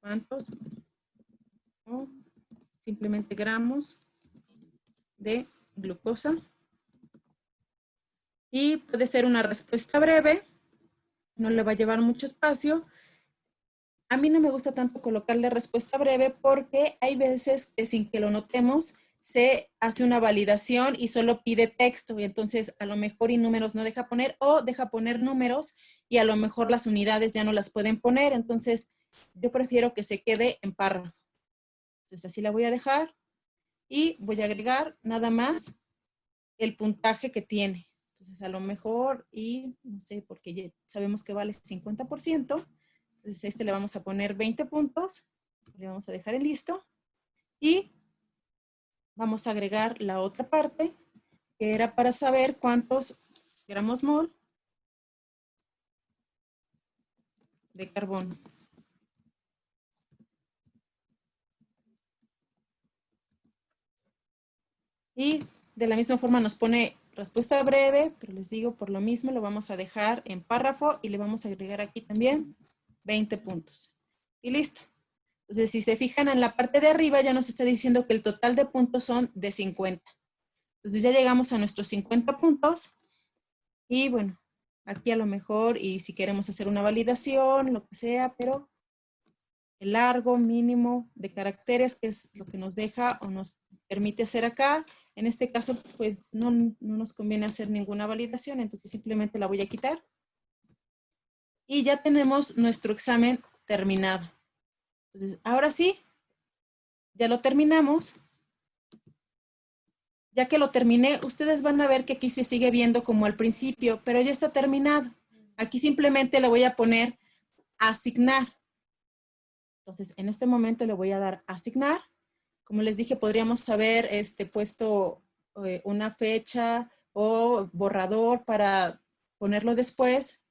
cuántos, o simplemente gramos de glucosa. Y puede ser una respuesta breve, no le va a llevar mucho espacio. A mí no me gusta tanto colocarle respuesta breve porque hay veces que sin que lo notemos se hace una validación y solo pide texto y entonces a lo mejor y números no deja poner o deja poner números y a lo mejor las unidades ya no las pueden poner. Entonces yo prefiero que se quede en párrafo. Entonces así la voy a dejar y voy a agregar nada más el puntaje que tiene. Entonces a lo mejor, y no sé, porque ya sabemos que vale 50%, entonces le vamos a poner 20 puntos, le vamos a dejar en listo y vamos a agregar la otra parte que era para saber cuántos gramos mol de carbono. Y de la misma forma nos pone respuesta breve, pero les digo, por lo mismo lo vamos a dejar en párrafo y le vamos a agregar aquí también 20 puntos. Y listo. Entonces, si se fijan en la parte de arriba, ya nos está diciendo que el total de puntos son de 50. Entonces, ya llegamos a nuestros 50 puntos. Y bueno, aquí a lo mejor, y si queremos hacer una validación, lo que sea, pero el largo mínimo de caracteres, que es lo que nos deja o nos permite hacer acá. En este caso, pues no nos conviene hacer ninguna validación, entonces simplemente la voy a quitar. Y ya tenemos nuestro examen terminado. Entonces, ahora sí, ya lo terminamos. Ya que lo terminé, ustedes van a ver que aquí se sigue viendo como al principio, pero ya está terminado. Aquí simplemente le voy a poner asignar. Entonces, en este momento le voy a dar asignar. Como les dije, podríamos haber puesto una fecha o borrador para ponerlo después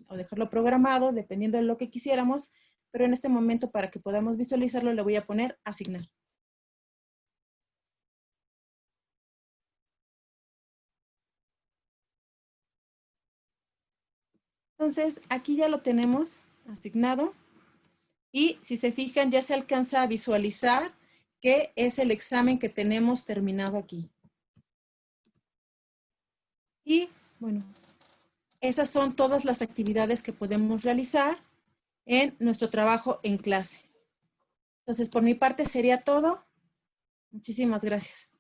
o dejarlo programado, dependiendo de lo que quisiéramos. Pero en este momento, para que podamos visualizarlo, le voy a poner asignar. Entonces, aquí ya lo tenemos asignado. Y si se fijan, ya se alcanza a visualizar que es el examen que tenemos terminado aquí. Y bueno, esas son todas las actividades que podemos realizar en nuestro trabajo en clase. Entonces, por mi parte sería todo. Muchísimas gracias.